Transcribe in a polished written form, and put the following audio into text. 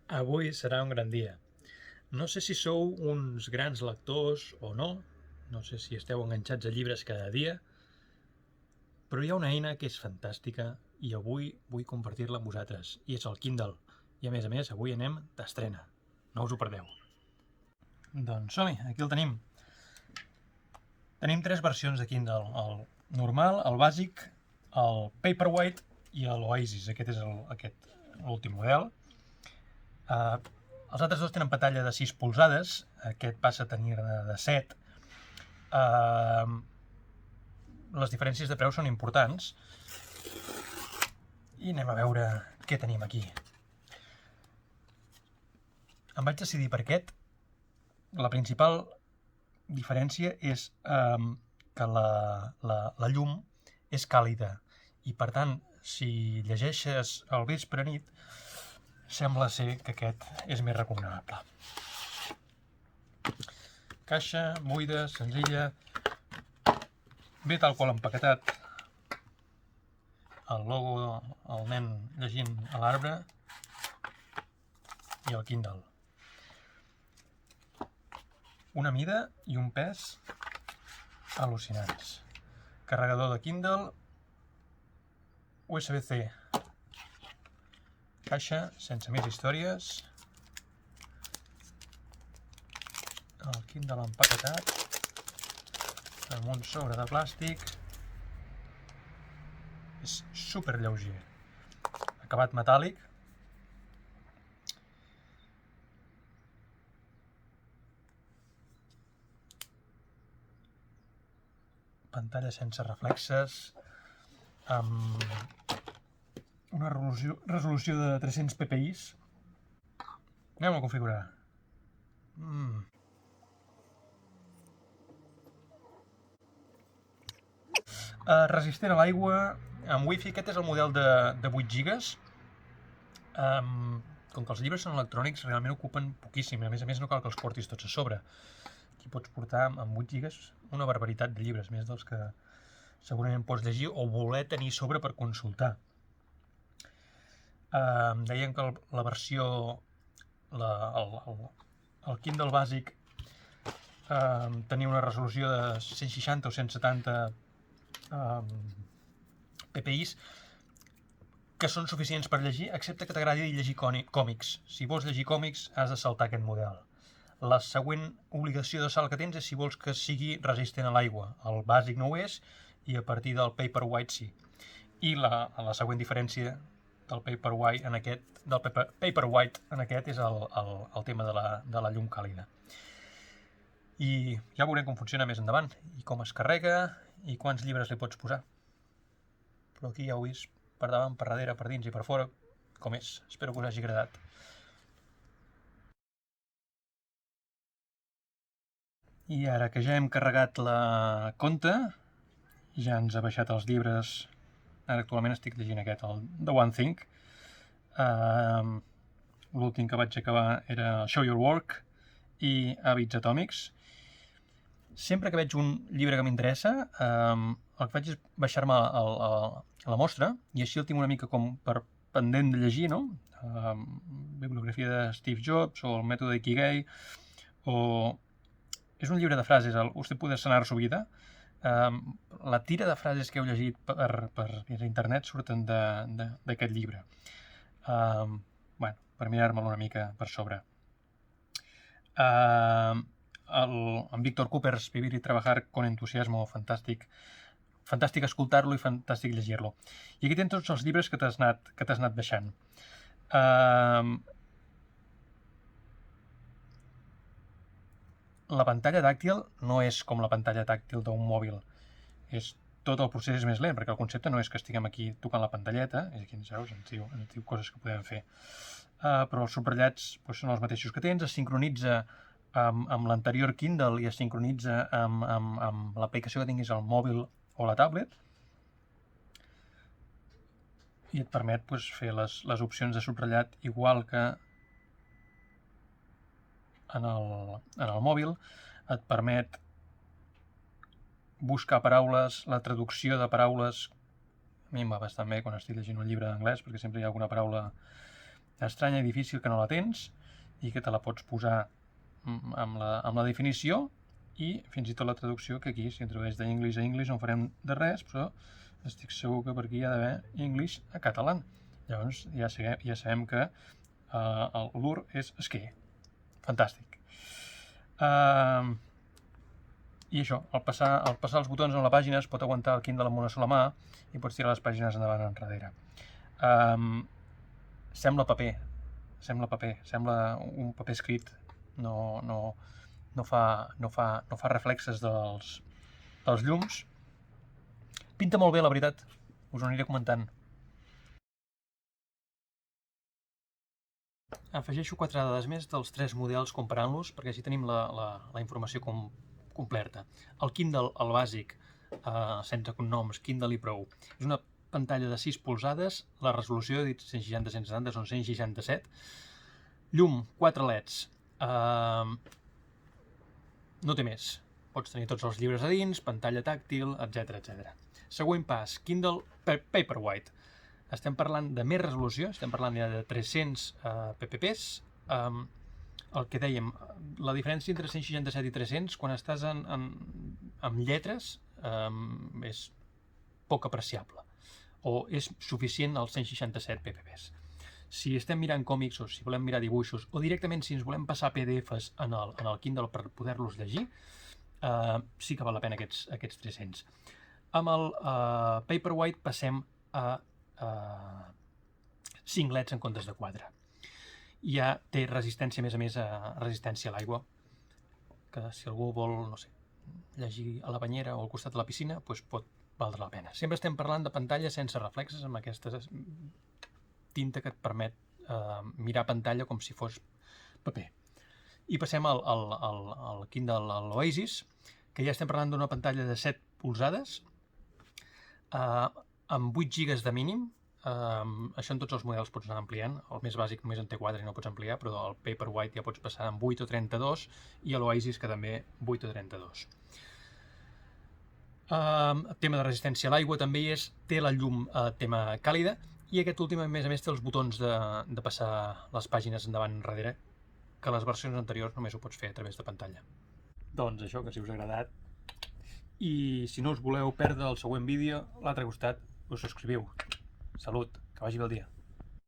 Avui serà un gran dia. No sé si sou uns grans lectors o no sé si esteu enganxats a llibres cada dia, però hi ha una eina que és fantàstica i avui vull compartir-la amb vosaltres, i és el Kindle. I a més, avui anem d'estrena. No us ho perdeu. Doncs som-hi, aquí el tenim. Tenim tres versions de Kindle, el normal, el bàsic, el Paperwhite i l'Oasis. Aquest és l'últim model. Els altres dos tenen pantalla de 6 polzades, aquest passa a tenir de 7. Les diferències de preu són importants i anem a veure què tenim aquí. Em vaig decidir per aquest. La principal diferència és que la llum és càlida i per tant, si llegeixes al vespre nit, sembla ser que aquest és més recomanable. Caixa buida, senzilla, bé tal qual empaquetat. El logo, el nen llegint a l'arbre i el Kindle. Una mida i un pes al·lucinants. Carregador de Kindle, USB-C. Caixa sense més històries. El Kindle empaquetat amb un sobre de plàstic. És super lleuger. Acabat metàl·lic. Pantalla sense reflexes, amb una resolució de 300 ppi. Anem a configurar. Resistent a l'aigua, amb wifi. Aquest és el model de 8 gigas. Com que els llibres són electrònics, realment ocupen poquíssim. A més, no cal que els portis tots a sobre. Aquí pots portar amb 8 gigas una barbaritat de llibres, més dels que segurament pots llegir o voler tenir sobre per consultar. Deien que la versió, el Kindle bàsic, tenia una resolució de 160 o 170 ppi, que són suficients per llegir, excepte que t'agradi llegir còmics. Si vols llegir còmics, has de saltar aquest model. La següent obligació de salt que tens és si vols que sigui resistent a l'aigua. El bàsic no ho és, i a partir del Paperwhite sí. I la següent diferència del Paperwhite en aquest és el tema de la llum càlida. I ja veurem com funciona més endavant, i com es carrega, i quants llibres li pots posar. Però aquí ja ho he vist per davant, per darrere, per dins i per fora, com és. Espero que us hagi agradat. I ara que ja hem carregat la conta, ja ens ha baixat els llibres. Ara actualment estic llegint aquest, el The One Thing. L'últim que vaig acabar era Show Your Work i Hàbits Atòmics. Sempre que veig un llibre que m'interessa, el que faig és baixar-me a la mostra, i així el tinc una mica com per pendent de llegir, no? Bibliografia de Steve Jobs, o el mètode Ikigai, o... És un llibre de frases, Usted puede sanar su vida. La tira de frases que heu llegit per internet surten d'aquest llibre. Per mirar-me'l una mica per sobre. En Víctor Coopers, Vivir y trabajar con entusiasmo, fantàstic. Fantàstic escoltar-lo i fantàstic llegir-lo. I aquí tens tots els llibres que t'has anat baixant. La pantalla tàctil no és com la pantalla tàctil d'un mòbil. Tot el procés és més lent, perquè el concepte no és que estiguem aquí tocant la pantalleta, és aquí, veus, ens diu coses que podem fer. Però els subratllats són els mateixos que tens, es sincronitza amb l'anterior Kindle i es sincronitza amb l'aplicació que tinguis al mòbil o la tablet, i et permet fer les opcions de subratllat igual que en el mòbil. Et permet buscar paraules, la traducció de paraules. A mi em va bastant bé quan estic llegint un llibre d'anglès, perquè sempre hi ha alguna paraula estranya i difícil que no la tens i que te la pots posar amb la definició i fins i tot la traducció, que aquí si introdueix d'English a English no farem de res, però estic segur que per aquí hi ha d'haver English a català. Llavors ja sabem que l'UR és esquer. Fantàstic. I això, al passar els botons en la pàgina es pot aguantar el Kindle amb una sola mà i pots tirar les pàgines endavant o enrere. Sembla paper, sembla un paper escrit, no fa reflexes dels llums. Pinta molt bé, la veritat, us ho aniré comentant. Afegeixo 4 dades més dels 3 models comparant-los, perquè així tenim la informació completa. El Kindle, el bàsic, sense cognoms, Kindle i prou, és una pantalla de 6 polzades, la resolució, dit 160x170, són 167, llum, 4 LEDs, no té més, pots tenir tots els llibres a dins, pantalla tàctil, etc. Següent pas, Kindle Paperwhite. Estem parlant de més resolució, estem parlant ja de 300 pps. El que dèiem, la diferència entre 167 i 300, quan estàs amb lletres, és poc apreciable, o és suficient els 167 pps. Si estem mirant còmics o si volem mirar dibuixos, o directament si ens volem passar PDFs en el Kindle per poder-los llegir, sí que val la pena aquests 300. Amb el Paperwhite passem a 5 LEDs en comptes de 4. Ja té resistència, a més, resistència a l'aigua, que si algú vol, no sé, llegir a la banyera o al costat de la piscina, doncs pot valdre la pena. Sempre estem parlant de pantalles sense reflexes, amb aquesta tinta que et permet mirar pantalla com si fos paper. I passem al Kindle Oasis, que ja estem parlant d'una pantalla de 7 polzades, amb 8 GB de mínim. Això en tots els models pots anar ampliant. El més bàsic només en té 4 i no pots ampliar, però el Paperwhite ja pots passar amb 8 o 32 i l'Oasis que també 8 o 32. Tema de resistència a l'aigua també té la llum tema càlida i aquest últim a més té els botons de passar les pàgines endavant i enrere, que les versions anteriors només ho pots fer a través de pantalla. Doncs això, que si us ha agradat. I si no us voleu perdre el següent vídeo, a l'altre costat us subscriviu. Salut, que vagi bé el dia.